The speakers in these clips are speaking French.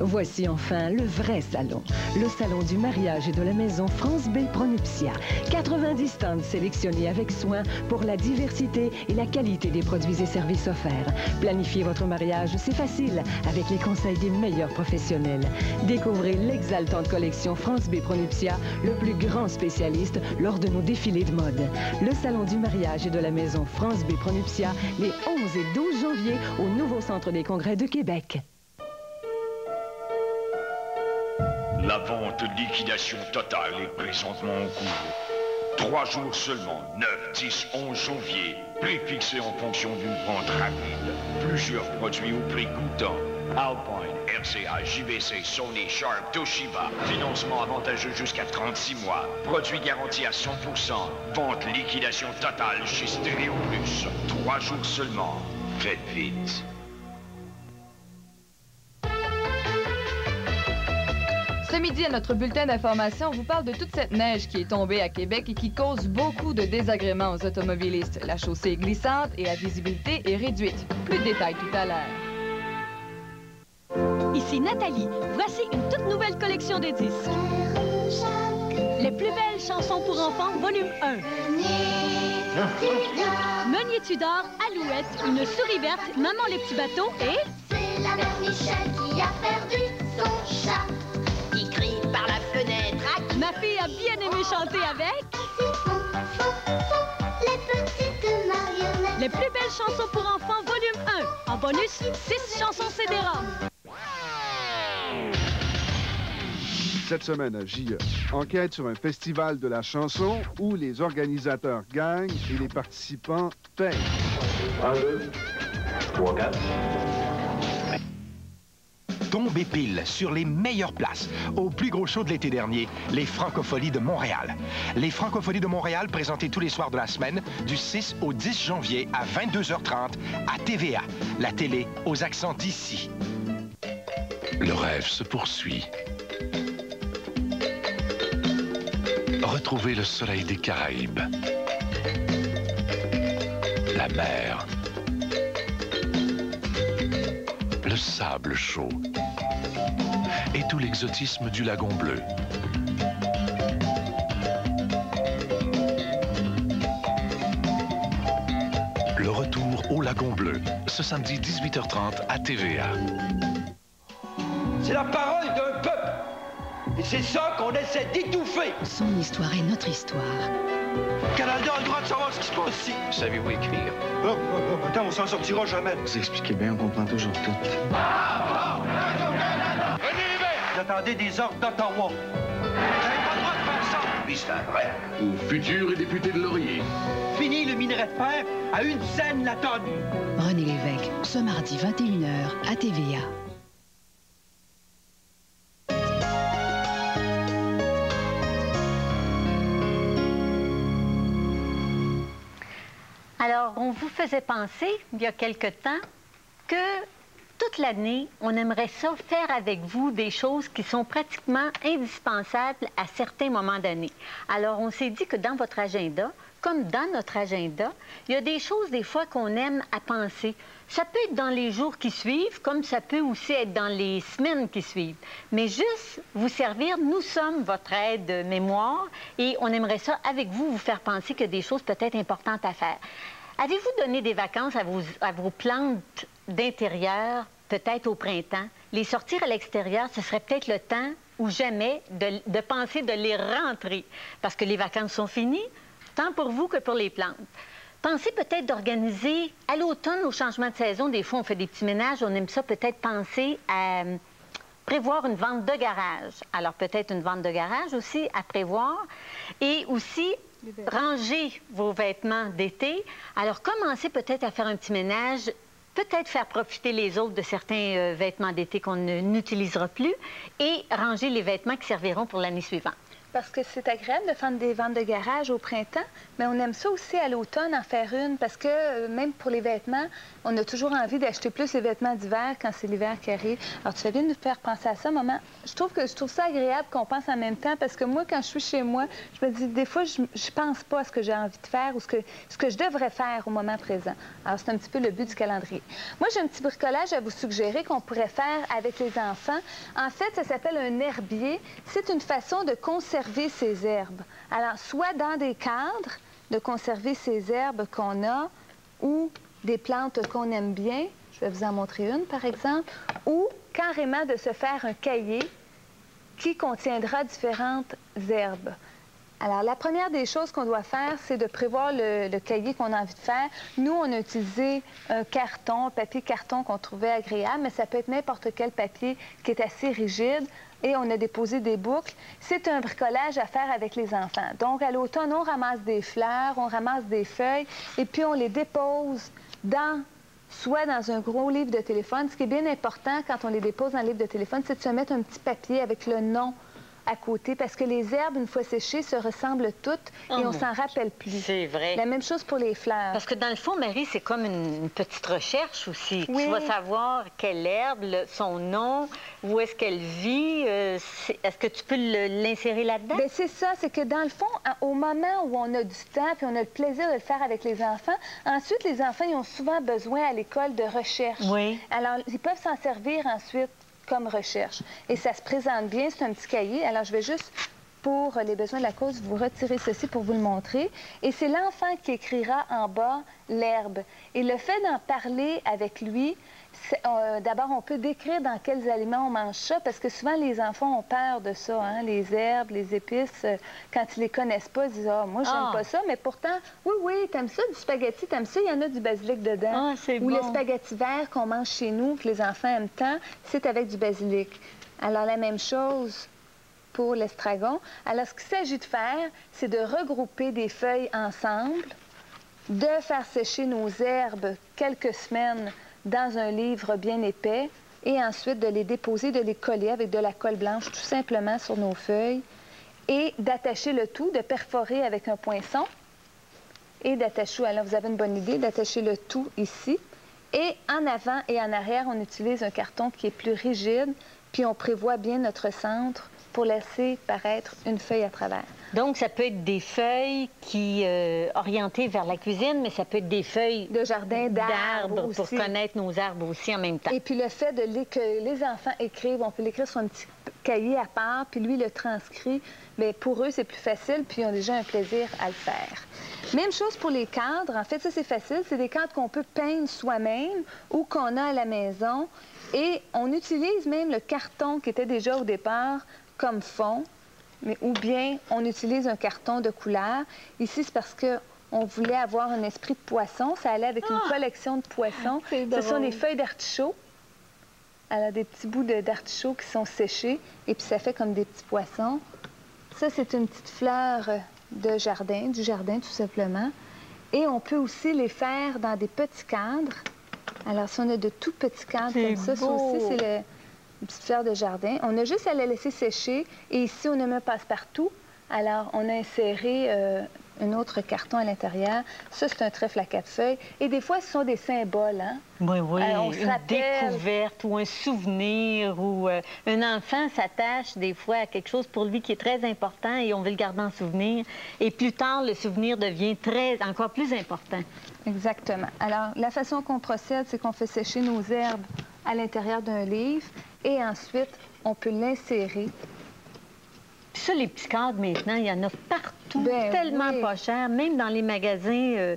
Voici enfin le vrai salon. Le salon du mariage et de la maison France B Pronuptia. 90 stands sélectionnés avec soin pour la diversité et la qualité des produits et services offerts. Planifier votre mariage, c'est facile avec les conseils des meilleurs professionnels. Découvrez l'exaltante collection France B Pronuptia, le plus grand spécialiste lors de nos défilés de mode. Le salon du mariage et de la maison France B Pronuptia, les 11 et 12 janvier au nouveau Centre des congrès de Québec. La vente liquidation totale est présentement en cours. 3 jours seulement, 9, 10, 11 janvier. Prix fixé en fonction d'une vente rapide. Plusieurs produits au prix coûtant. Alpine, RCA, JVC, Sony, Sharp, Toshiba. Financement avantageux jusqu'à 36 mois. Produits garantis à 100%. Vente liquidation totale chez Stéréo Plus. 3 jours seulement. Faites vite. Ce midi, à notre bulletin d'information, on vous parle de toute cette neige qui est tombée à Québec et qui cause beaucoup de désagréments aux automobilistes. La chaussée est glissante et la visibilité est réduite. Plus de détails tout à l'heure. Ici Nathalie. Voici une toute nouvelle collection de disques. Les plus belles chansons pour enfants, volume 1. Meunier Tudor, Alouette, Une souris verte, Maman les petits bateaux et... C'est la mère Michel qui a perdu son chat. Il crie par la fenêtre. Ma fille a bien aimé chanter avec... Les petites marionnettes. Les plus belles chansons pour enfants, volume 1. En bonus, 6 chansons CD-ROM. Cette semaine à JE, enquête sur un festival de la chanson où les organisateurs gagnent et les participants payent. 1, 2, 3, 4. Tombez pile sur les meilleures places au plus gros show de l'été dernier, les Francopholies de Montréal. Les Francopholies de Montréal présentées tous les soirs de la semaine du 6 au 10 janvier à 22h30 à TVA, la télé aux accents d'ici. Le rêve se poursuit. Retrouvez le soleil des Caraïbes, la mer, le sable chaud et tout l'exotisme du lagon bleu. Le retour au lagon bleu, ce samedi 18h30 à TVA. C'est la parole d'un peuple. Et c'est ça qu'on essaie d'étouffer. Son histoire est notre histoire. Canada a le droit de savoir ce qui se passe ici. Savez-vous écrire? Attends, on s'en sortira jamais. Vous expliquez bien, on comprend toujours tout. J'attendais des ordres d'Ottawa. J'avais pas le droit de faire ça. Lui, c'est un vrai. Ou futur député de Laurier. Fini le minerai de fer à 1 scène la tonne. René Lévesque, ce mardi 21h à TVA. Alors, on vous faisait penser, il y a quelque temps, que toute l'année, on aimerait ça faire avec vous des choses qui sont pratiquement indispensables à certains moments d'année. Alors, on s'est dit que dans votre agenda, comme dans notre agenda, il y a des choses des fois qu'on aime à penser. Ça peut être dans les jours qui suivent, comme ça peut aussi être dans les semaines qui suivent. Mais juste vous servir, nous sommes votre aide mémoire et on aimerait ça, avec vous, vous faire penser qu'il y a des choses peut-être importantes à faire. Avez-vous donné des vacances à vos plantes d'intérieur, peut-être au printemps? Les sortir à l'extérieur, ce serait peut-être le temps ou jamais de penser de les rentrer. Parce que les vacances sont finies, tant pour vous que pour les plantes. Pensez peut-être d'organiser, à l'automne, au changement de saison, des fois on fait des petits ménages, on aime ça peut-être penser à prévoir une vente de garage. Alors peut-être une vente de garage aussi à prévoir. Et aussi, ranger vos vêtements d'été. Alors commencez peut-être à faire un petit ménage, peut-être faire profiter les autres de certains vêtements d'été qu'on n'utilisera plus et ranger les vêtements qui serviront pour l'année suivante. parce que c'est agréable de faire des ventes de garage au printemps, mais on aime ça aussi à l'automne en faire une parce que même pour les vêtements, on a toujours envie d'acheter plus les vêtements d'hiver quand c'est l'hiver qui arrive. Alors, tu fais bien de nous faire penser à ça, maman. Je trouve ça agréable qu'on pense en même temps parce que moi, quand je suis chez moi, je me dis, des fois, je pense pas à ce que j'ai envie de faire ou ce que je devrais faire au moment présent. Alors, c'est un petit peu le but du calendrier. Moi, j'ai un petit bricolage à vous suggérer qu'on pourrait faire avec les enfants. En fait, ça s'appelle un herbier. C'est une façon de conserver ces herbes. Alors, soit dans des cadres, de conserver ces herbes qu'on a ou des plantes qu'on aime bien. Je vais vous en montrer une, par exemple. Ou carrément de se faire un cahier qui contiendra différentes herbes. Alors, la première des choses qu'on doit faire, c'est de prévoir le cahier qu'on a envie de faire. Nous, on a utilisé un carton, un papier carton qu'on trouvait agréable, mais ça peut être n'importe quel papier qui est assez rigide. Et on a déposé des boucles. C'est un bricolage à faire avec les enfants. Donc, à l'automne, on ramasse des fleurs, on ramasse des feuilles, et puis on les dépose soit dans un gros livre de téléphone. Ce qui est bien important quand on les dépose dans le livre de téléphone, c'est de se mettre un petit papier avec le nom à côté, parce que les herbes, une fois séchées, se ressemblent toutes et on s'en rappelle plus. C'est vrai. La même chose pour les fleurs. Parce que dans le fond, Marie, c'est comme une petite recherche aussi. Oui. Tu vas savoir quelle herbe, son nom, où est-ce qu'elle vit. Est-ce que tu peux l'insérer là-dedans? Bien, c'est ça. C'est que dans le fond, au moment où on a du temps puis on a le plaisir de le faire avec les enfants, ensuite, les enfants, ils ont souvent besoin à l'école de recherche. Oui. Alors, ils peuvent s'en servir ensuite comme recherche. Et ça se présente bien, c'est un petit cahier. Alors, je vais juste, pour les besoins de la cause, vous retirer ceci pour vous le montrer. Et c'est l'enfant qui écrira en bas l'herbe. Et le fait d'en parler avec lui, d'abord, on peut décrire dans quels aliments on mange ça, parce que souvent, les enfants ont peur de ça, hein? Les herbes, les épices, quand ils les connaissent pas, ils disent « Ah, moi, j'aime pas ça. » Mais pourtant, oui, t'aimes ça, du spaghetti, t'aimes ça, il y en a du basilic dedans. Ah, c'est bon. Ou le spaghetti vert qu'on mange chez nous, que les enfants aiment tant, c'est avec du basilic. Alors, la même chose pour l'estragon. Alors, ce qu'il s'agit de faire, c'est de regrouper des feuilles ensemble, de faire sécher nos herbes quelques semaines dans un livre bien épais et ensuite de les déposer, de les coller avec de la colle blanche tout simplement sur nos feuilles et d'attacher le tout, de perforer avec un poinçon et d'attacher, alors vous avez une bonne idée, d'attacher le tout ici. Et en avant et en arrière, on utilise un carton qui est plus rigide, puis on prévoit bien notre centre pour laisser paraître une feuille à travers. Donc, ça peut être des feuilles orientées vers la cuisine, mais ça peut être des feuilles de jardin, d'arbres pour connaître nos arbres aussi en même temps. Et puis le fait que les enfants écrivent, on peut l'écrire sur un petit cahier à part, puis lui le transcrit, bien, pour eux, c'est plus facile, puis ils ont déjà un plaisir à le faire. Même chose pour les cadres. En fait, ça, c'est facile. C'est des cadres qu'on peut peindre soi-même ou qu'on a à la maison. Et on utilise même le carton qui était déjà au départ comme fond. Ou bien on utilise un carton de couleur. Ici, c'est parce qu'on voulait avoir un esprit de poisson. Ça allait avec une collection de poissons. Ce sont des feuilles d'artichaut. Alors, des petits bouts d'artichaut qui sont séchés. Et puis, ça fait comme des petits poissons. Ça, c'est une petite fleur de jardin, du jardin, tout simplement. Et on peut aussi les faire dans des petits cadres. Alors, si on a de tout petits cadres comme ça, ça aussi, c'est une petite fleur de jardin. On a juste à la laisser sécher. Et ici, on a mis un passe-partout. Alors, on a inséré un autre carton à l'intérieur. Ça, c'est un trèfle à 4 feuilles. Et des fois, ce sont des symboles, hein? Oui, oui. On se rappelle... découverte ou un souvenir ou un enfant s'attache des fois à quelque chose pour lui qui est très important et on veut le garder en souvenir. Et plus tard, le souvenir devient encore plus important. Exactement. Alors, la façon qu'on procède, c'est qu'on fait sécher nos herbes à l'intérieur d'un livre et ensuite, on peut l'insérer. Puis ça, les petits cadres, maintenant, il y en a partout, tellement pas cher. Même dans les magasins,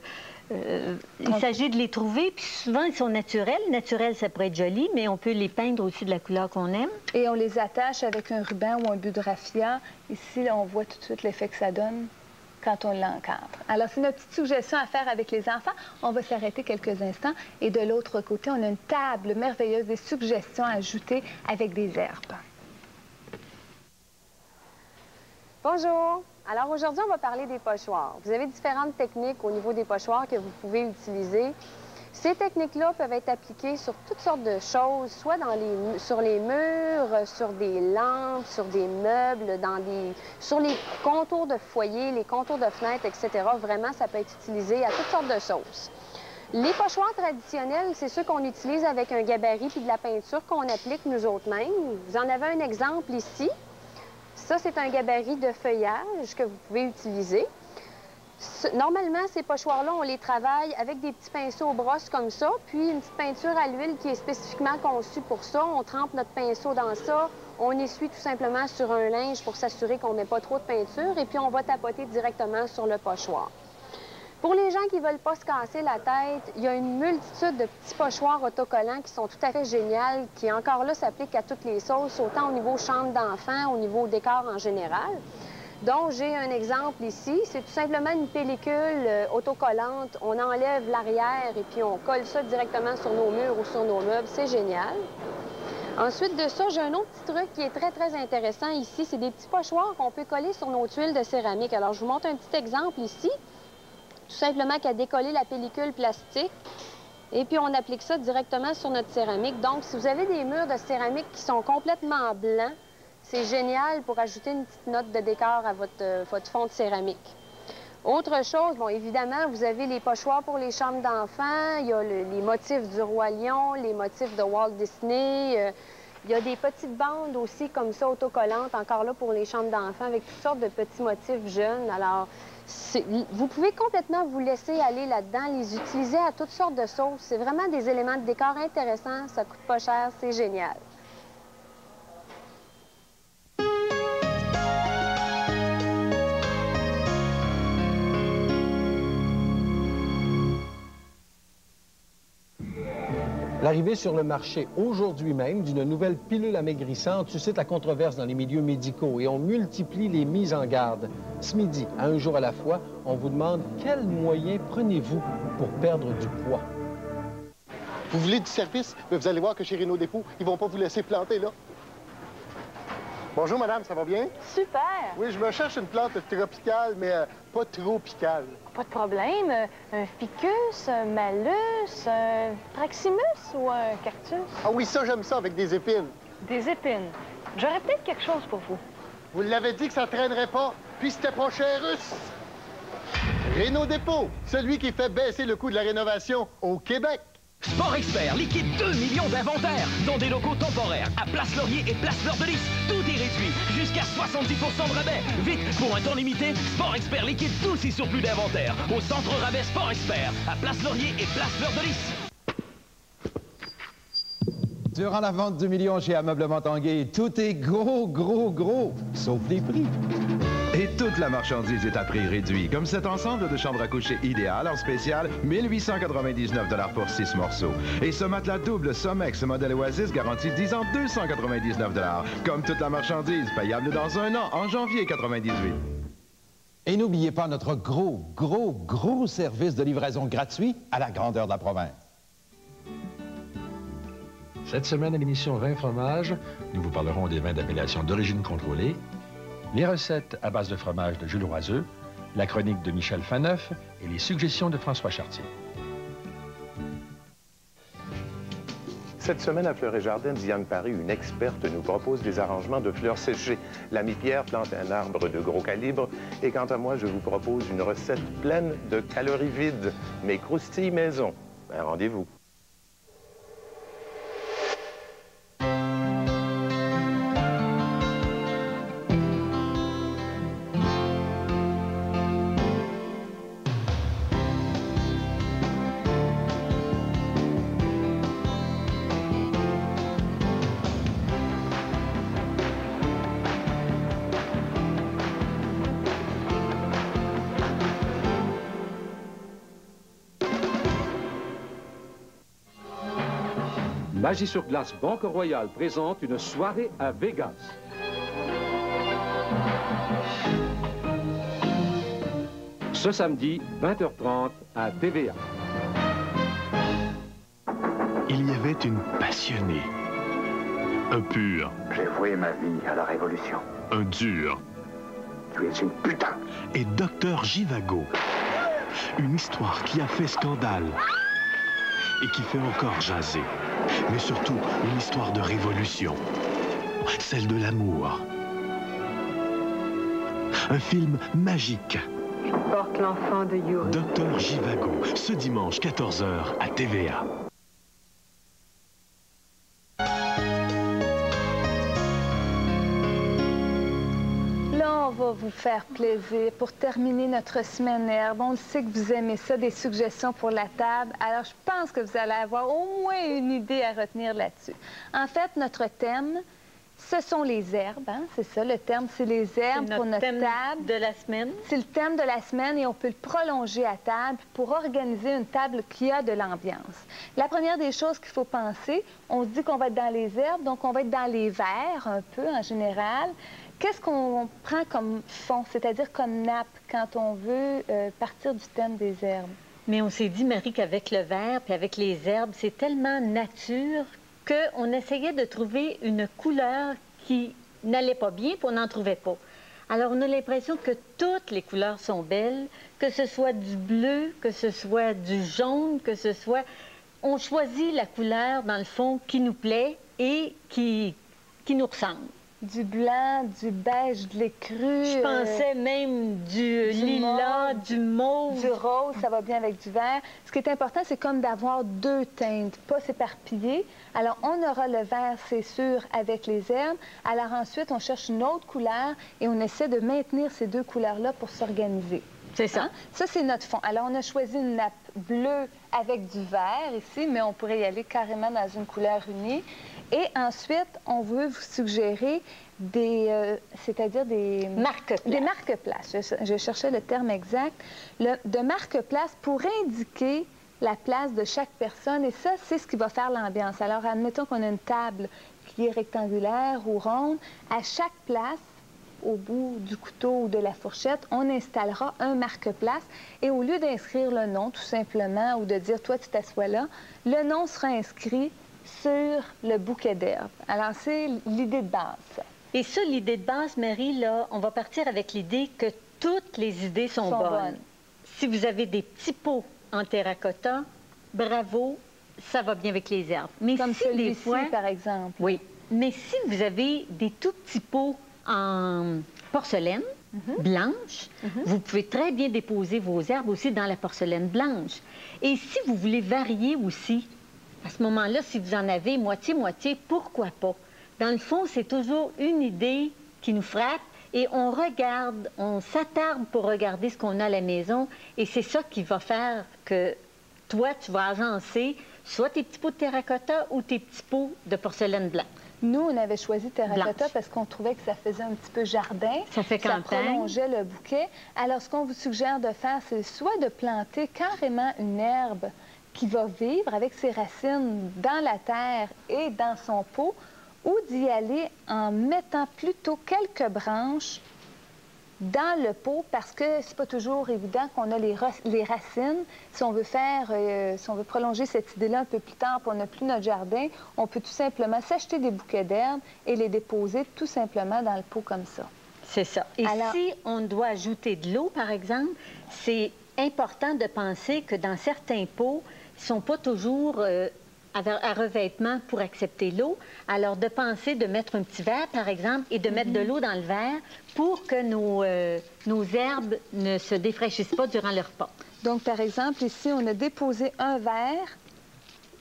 il s'agit de les trouver. Puis souvent, ils sont naturels. Naturels, ça pourrait être joli, mais on peut les peindre aussi de la couleur qu'on aime. Et on les attache avec un ruban ou un but de raffia. Ici, là, on voit tout de suite l'effet que ça donne quand on l'encadre. Alors, c'est notre petite suggestion à faire avec les enfants. On va s'arrêter quelques instants. Et de l'autre côté, on a une table merveilleuse, des suggestions à ajouter avec des herbes. Bonjour! Alors aujourd'hui, on va parler des pochoirs. Vous avez différentes techniques au niveau des pochoirs que vous pouvez utiliser. Ces techniques-là peuvent être appliquées sur toutes sortes de choses, soit sur les murs, sur des lampes, sur des meubles, sur les contours de foyer, les contours de fenêtres, etc. Vraiment, ça peut être utilisé à toutes sortes de choses. Les pochoirs traditionnels, c'est ceux qu'on utilise avec un gabarit puis de la peinture qu'on applique nous autres-mêmes. Vous en avez un exemple ici. Ça, c'est un gabarit de feuillage que vous pouvez utiliser. Normalement, ces pochoirs-là, on les travaille avec des petits pinceaux aux brosses comme ça, puis une petite peinture à l'huile qui est spécifiquement conçue pour ça. On trempe notre pinceau dans ça, on essuie tout simplement sur un linge pour s'assurer qu'on ne met pas trop de peinture, et puis on va tapoter directement sur le pochoir. Pour les gens qui ne veulent pas se casser la tête, il y a une multitude de petits pochoirs autocollants qui sont tout à fait géniaux, qui encore là s'appliquent à toutes les sauces, autant au niveau chambre d'enfant, au niveau décor en général. Donc, j'ai un exemple ici. C'est tout simplement une pellicule autocollante. On enlève l'arrière et puis on colle ça directement sur nos murs ou sur nos meubles. C'est génial. Ensuite de ça, j'ai un autre petit truc qui est très, très intéressant ici. C'est des petits pochoirs qu'on peut coller sur nos tuiles de céramique. Alors, je vous montre un petit exemple ici. Tout simplement qu'à décoller la pellicule plastique. Et puis, on applique ça directement sur notre céramique. Donc, si vous avez des murs de céramique qui sont complètement blancs, c'est génial pour ajouter une petite note de décor à votre fond de céramique. Autre chose, bon, évidemment, vous avez les pochoirs pour les chambres d'enfants, il y a les motifs du Roi Lion, les motifs de Walt Disney, il y a des petites bandes aussi comme ça, autocollantes, encore là pour les chambres d'enfants, avec toutes sortes de petits motifs jeunes. Alors, vous pouvez complètement vous laisser aller là-dedans, les utiliser à toutes sortes de sauces. C'est vraiment des éléments de décor intéressants, ça coûte pas cher, c'est génial. L'arrivée sur le marché aujourd'hui même d'une nouvelle pilule amaigrissante suscite la controverse dans les milieux médicaux et on multiplie les mises en garde. Ce midi, à un jour à la fois, on vous demande quels moyens prenez-vous pour perdre du poids. Vous voulez du service? Mais vous allez voir que chez Renault Dépôt, ils vont pas vous laisser planter, là. Bonjour, madame, ça va bien? Super! Oui, je me cherche une plante tropicale, mais pas tropicale. Pas de problème. Un ficus, un malus, un traximus ou un cactus? Ah oui, ça, j'aime ça, avec des épines. Des épines. J'aurais peut-être quelque chose pour vous. Vous l'avez dit que ça traînerait pas, puis c'était pas cher russe. Renault Dépôt, celui qui fait baisser le coût de la rénovation au Québec. Sport Expert liquide 2 millions d'inventaires dans des locaux temporaires à Place Laurier et Place Fleur de Lys. Tout est réduit, jusqu'à 70% de rabais. Vite, pour un temps limité, Sport Expert liquide tous ses surplus d'inventaire au centre rabais Sport Expert à Place Laurier et Place Fleur de Lys. Durant la vente du million chez Ameublement Tanguay, tout est gros, sauf les prix. Et toute la marchandise est à prix réduit, comme cet ensemble de chambres à coucher idéal en spécial, 1899 $ pour 6 morceaux. Et ce matelas double Somex modèle Oasis garanti 10 ans, 299 $. Comme toute la marchandise, payable dans 1 an, en janvier 98. Et n'oubliez pas notre gros service de livraison gratuit à la grandeur de la province. Cette semaine, à l'émission 20 fromages, nous vous parlerons des vins d'appellation d'origine contrôlée, les recettes à base de fromage de Jules Roiseux, la chronique de Michel Faneuf et les suggestions de François Chartier. Cette semaine à Fleurs et Jardins, Diane Paris, une experte, nous propose des arrangements de fleurs séchées. L'ami Pierre plante un arbre de gros calibre. Et quant à moi, je vous propose une recette pleine de calories vides, mais croustilles maison. Un rendez-vous. Magie sur glace Banque Royale présente une soirée à Vegas. Ce samedi, 20h30 à TVA. Il y avait une passionnée. Un pur. J'ai voué ma vie à la Révolution. Un dur. Tu es une putain. Et Docteur Givago. Une histoire qui a fait scandale. et qui fait encore jaser. Mais surtout, une histoire de révolution. Celle de l'amour. Un film magique. Je porte l'enfant de Yuri. Docteur Jivago, ce dimanche 14h à TVA. Là, on va vous faire plaisir pour terminer notre semaine herbe. On le sait que vous aimez ça, des suggestions pour la table. Alors, je pense que vous allez avoir au moins une idée à retenir là-dessus. En fait, notre thème, ce sont les herbes, hein? C'est ça, le terme, c'est les herbes pour notre table. De la semaine. C'est le thème de la semaine et on peut le prolonger à table pour organiser une table qui a de l'ambiance. La première des choses qu'il faut penser, on se dit qu'on va être dans les herbes, donc on va être dans les verres un peu en général. Qu'est-ce qu'on prend comme fond, c'est-à-dire comme nappe, quand on veut partir du thème des herbes? Mais on s'est dit, Marie, qu'avec le verre puis avec les herbes, c'est tellement nature qu'on essayait de trouver une couleur qui n'allait pas bien, puis on n'en trouvait pas. Alors, on a l'impression que toutes les couleurs sont belles, que ce soit du bleu, que ce soit du jaune, que ce soit... On choisit la couleur, dans le fond, qui nous plaît et qui nous ressemble. Du blanc, du beige, de l'écru. Je pensais même du lilas, du mauve. Du rose, ça va bien avec du vert. Ce qui est important, c'est comme d'avoir deux teintes, pas s'éparpiller. Alors, on aura le vert, c'est sûr, avec les herbes. Alors ensuite, on cherche une autre couleur et on essaie de maintenir ces deux couleurs-là pour s'organiser. C'est ça. Hein? Ça, c'est notre fond. Alors, on a choisi une nappe bleue avec du vert ici, mais on pourrait y aller carrément dans une couleur unie. Et ensuite, on veut vous suggérer c'est-à-dire des marque-places. Des marque-places. Je cherchais le terme exact. De marque-places pour indiquer la place de chaque personne. Et ça, c'est ce qui va faire l'ambiance. Alors, admettons qu'on a une table qui est rectangulaire ou ronde. À chaque place, au bout du couteau ou de la fourchette, on installera un marque-place. Et au lieu d'inscrire le nom, tout simplement, ou de dire « toi, tu t'assois là », le nom sera inscrit sur le bouquet d'herbes. Alors, c'est l'idée de base. Et ça, l'idée de base, Marie, là, on va partir avec l'idée que toutes les idées sont bonnes. Si vous avez des petits pots en terracotta, bravo, ça va bien avec les herbes. Mais comme si celui-ci, des fois, par exemple. Oui. Mais si vous avez des tout petits pots en porcelaine blanche, vous pouvez très bien déposer vos herbes aussi dans la porcelaine blanche. Et si vous voulez varier aussi, à ce moment-là, si vous en avez moitié-moitié, pourquoi pas? Dans le fond, c'est toujours une idée qui nous frappe et on regarde, on s'attarde pour regarder ce qu'on a à la maison et c'est ça qui va faire que toi, tu vas agencer soit tes petits pots de terracotta ou tes petits pots de porcelaine blanche. Nous, on avait choisi terracotta blanche parce qu'on trouvait que ça faisait un petit peu jardin. Ça fait campagne. Ça prolongeait le bouquet. Alors, ce qu'on vous suggère de faire, c'est soit de planter carrément une herbe qui va vivre avec ses racines dans la terre et dans son pot, ou d'y aller en mettant plutôt quelques branches dans le pot, parce que c'est pas toujours évident qu'on a les racines. Si on veut si on veut prolonger cette idée-là un peu plus tard, puis on n'a plus notre jardin, on peut tout simplement s'acheter des bouquets d'herbes et les déposer tout simplement dans le pot comme ça. C'est ça. Et alors, si on doit ajouter de l'eau, par exemple, c'est important de penser que dans certains pots, ils ne sont pas toujours à revêtement pour accepter l'eau. Alors, de penser de mettre un petit verre, par exemple, et de mettre de l'eau dans le verre pour que nos herbes ne se défraîchissent pas durant le repas. Donc, par exemple, ici, on a déposé un verre.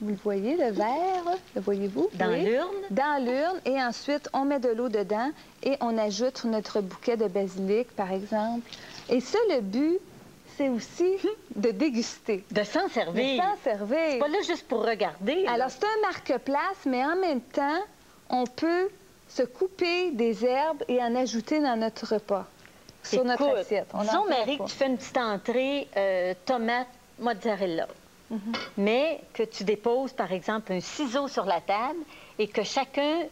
Vous le voyez, le verre, le voyez-vous? Dans l'urne. Dans l'urne. Et ensuite, on met de l'eau dedans et on ajoute notre bouquet de basilic, par exemple. Et ça, le but, c'est aussi de déguster. De s'en servir. De s'en servir. C'est pas là juste pour regarder. Alors, c'est un marque-place, mais en même temps, on peut se couper des herbes et en ajouter dans notre repas, sur notre assiette. Disons, Marie, que tu fais une petite entrée tomate, mozzarella. Mais que tu déposes, par exemple, un ciseau sur la table et que chacun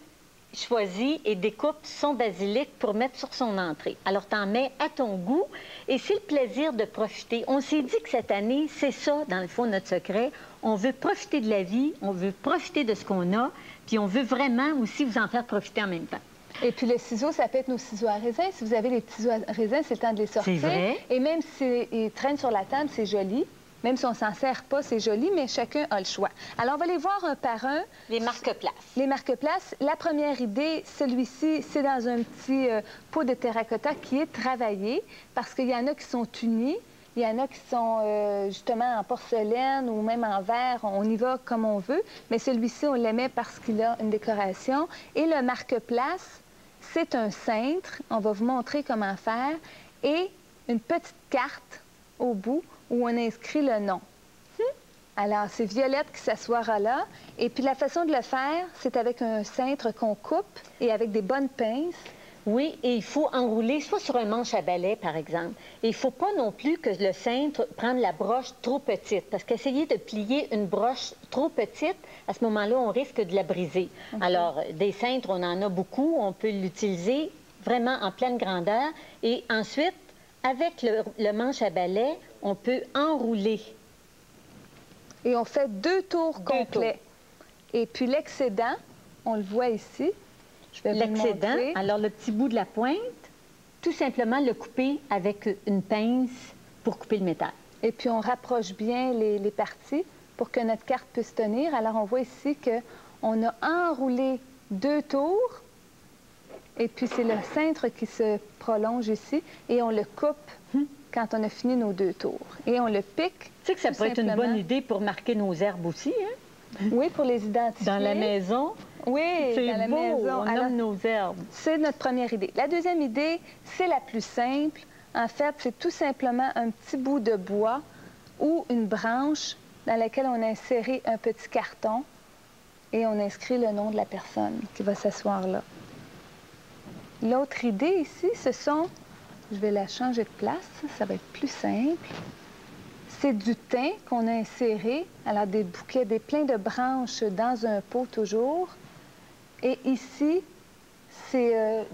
choisit et découpe son basilic pour mettre sur son entrée. Alors, tu en mets à ton goût et c'est le plaisir de profiter. On s'est dit que cette année, c'est ça, dans le fond, notre secret. On veut profiter de la vie, on veut profiter de ce qu'on a, puis on veut vraiment aussi vous en faire profiter en même temps. Et puis le ciseau, ça peut être nos ciseaux à raisin. Si vous avez les petits ciseaux à raisin, c'est le temps de les sortir. C'est vrai. Et même s'ils traînent sur la table, c'est joli. Même si on s'en sert pas, c'est joli, mais chacun a le choix. Alors, on va les voir un par un. Les marque-places. Les marque-places. La première idée, celui-ci, c'est dans un petit pot de terracotta qui est travaillé parce qu'il y en a qui sont unis. Il y en a qui sont justement en porcelaine ou même en verre. On y va comme on veut. Mais celui-ci, on l'aimait parce qu'il a une décoration. Et le marque-place, c'est un cintre. On va vous montrer comment faire. Et une petite carte au bout où on inscrit le nom. Alors, c'est Violette qui s'assoira là. Et puis, la façon de le faire, c'est avec un cintre qu'on coupe et avec des bonnes pinces. Oui, et il faut enrouler, soit sur un manche à balai, par exemple. Et il ne faut pas non plus que le cintre prenne la broche trop petite, parce qu'essayer de plier une broche trop petite, à ce moment-là, on risque de la briser. Alors, des cintres, on en a beaucoup. On peut l'utiliser vraiment en pleine grandeur. Et ensuite, avec le manche à balai, on peut enrouler. Et on fait 2 tours complets. Et puis l'excédent, on le voit ici. Je vais vous le L'excédent, montrer. alors le petit bout de la pointe, tout simplement le couper avec une pince pour couper le métal. Et puis on rapproche bien les parties pour que notre carte puisse tenir. Alors on voit ici qu'on a enroulé 2 tours. Et puis c'est le cintre qui se prolonge ici. Et on le coupe quand on a fini nos 2 tours. Et on le pique. Tu sais que ça pourrait être une bonne idée pour marquer nos herbes aussi, hein? Oui, pour les identifier. Dans la maison. Oui, c'est dans la beau, maison. on Alors, nomme nos herbes. C'est notre première idée. La deuxième idée, c'est la plus simple. En fait, c'est tout simplement un petit bout de bois ou une branche dans laquelle on a inséré un petit carton et on inscrit le nom de la personne qui va s'asseoir là. L'autre idée ici, ce sont... Je vais la changer de place, ça va être plus simple. C'est du thym qu'on a inséré, alors des bouquets, plein de branches dans un pot toujours. Et ici, c'est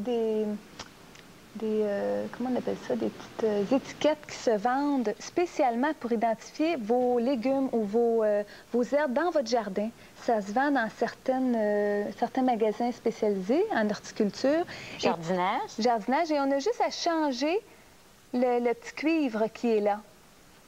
comment on appelle ça, des petites étiquettes qui se vendent spécialement pour identifier vos légumes ou vos herbes dans votre jardin. Ça se vend dans certains magasins spécialisés en horticulture. Jardinage. Jardinage. Et on a juste à changer le petit cuivre qui est là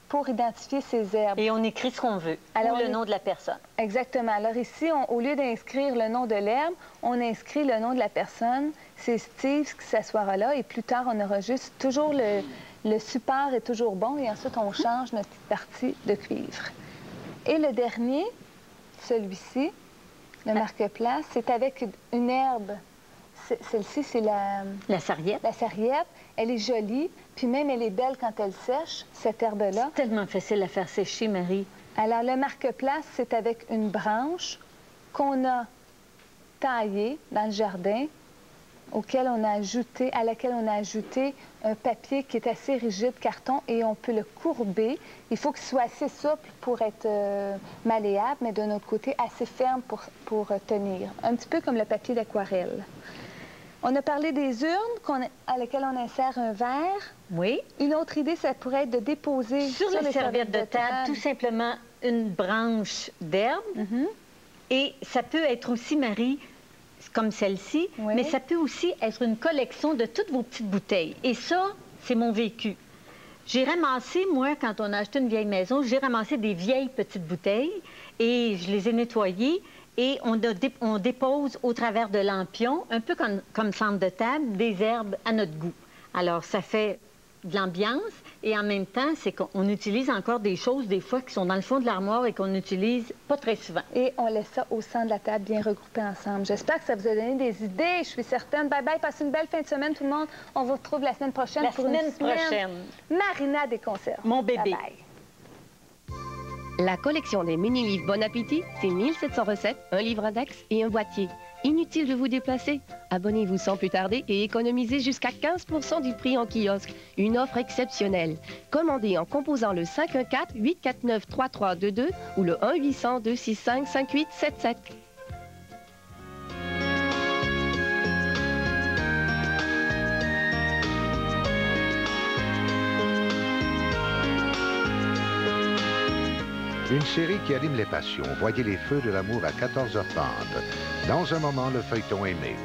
pour identifier ces herbes. Et on écrit ce qu'on veut, ou le nom de la personne. Exactement. Alors ici, au lieu d'inscrire le nom de l'herbe, on inscrit le nom de la personne. C'est Steve qui s'assoira là. Et plus tard, on aura juste toujours le support est toujours bon. Et ensuite, on change notre petite partie de cuivre. Et le dernier, celui-ci, le marque-place, c'est avec une herbe. Celle-ci, c'est la sarriette. La sarriette. Elle est jolie, puis même elle est belle quand elle sèche, cette herbe-là. C'est tellement facile à faire sécher, Marie. Alors, le marque-place, c'est avec une branche qu'on a taillée dans le jardin, à laquelle on a ajouté un papier qui est assez rigide, carton, et on peut le courber. Il faut qu'il soit assez souple pour être malléable, mais d'un autre côté, assez ferme pour tenir. Un petit peu comme le papier d'aquarelle. On a parlé des urnes à lesquelles on insère un verre. Oui. Une autre idée, ça pourrait être de déposer sur les serviettes de table, tout simplement une branche d'herbe. Et ça peut être aussi, Marie, comme celle-ci, mais ça peut aussi être une collection de toutes vos petites bouteilles. Et ça, c'est mon vécu. J'ai ramassé, moi, quand on a acheté une vieille maison, j'ai ramassé des vieilles petites bouteilles et je les ai nettoyées. Et on dépose au travers de lampions, un peu comme centre de table, des herbes à notre goût. Alors, ça fait de l'ambiance et en même temps, c'est qu'on utilise encore des choses, des fois, qui sont dans le fond de l'armoire et qu'on n'utilise pas très souvent. Et on laisse ça au centre de la table, bien regroupé ensemble. J'espère que ça vous a donné des idées. Je suis certaine. Bye-bye. Passez une belle fin de semaine, tout le monde. On vous retrouve la semaine prochaine pour une semaine marinade et conserves. Mon bébé. Bye-bye. La collection des mini-livres Bon Appétit, c'est 1700 recettes, un livre index et un boîtier. Inutile de vous déplacer. Abonnez-vous sans plus tarder et économisez jusqu'à 15% du prix en kiosque. Une offre exceptionnelle. Commandez en composant le 514-849-3322 ou le 1-800-265-5877. Une série qui allume les passions. Voyez les feux de l'amour à 14h30. Dans un moment, le feuilleton aimé.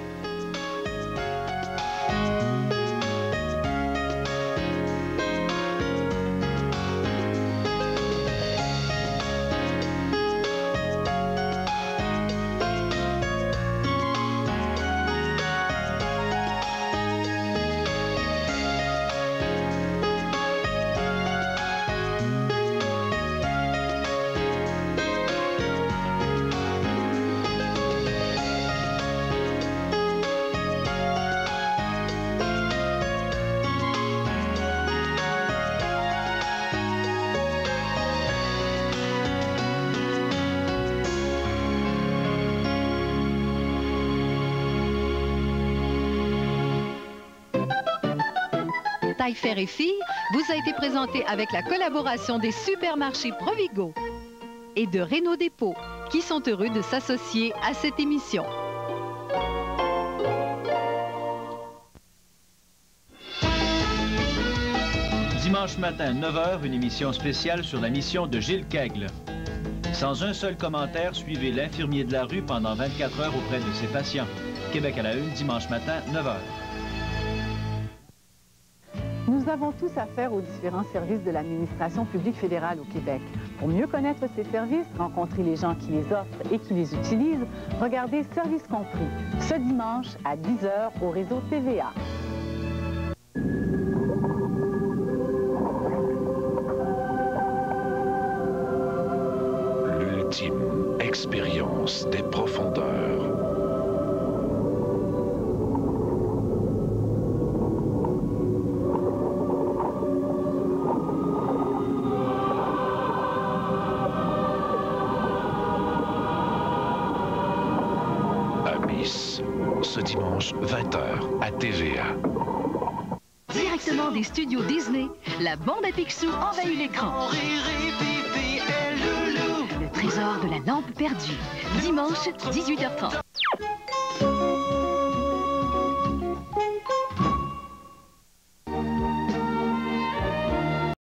taille fer et fille vous a été présenté avec la collaboration des supermarchés Provigo et de Renault Dépôt, qui sont heureux de s'associer à cette émission. Dimanche matin, 9h, une émission spéciale sur la mission de Gilles Kègle. Sans un seul commentaire, suivez l'infirmier de la rue pendant 24 heures auprès de ses patients. Québec à la une, dimanche matin, 9h. Nous avons tous affaire aux différents services de l'administration publique fédérale au Québec. Pour mieux connaître ces services, rencontrer les gens qui les offrent et qui les utilisent, regardez Services compris, ce dimanche à 10h au réseau TVA. L'ultime expérience des profondeurs. Ce dimanche, 20h, à TVA. Directement des studios Disney, la bande à Picsou envahit l'écran. Le trésor de la lampe perdue. Dimanche, 18h30.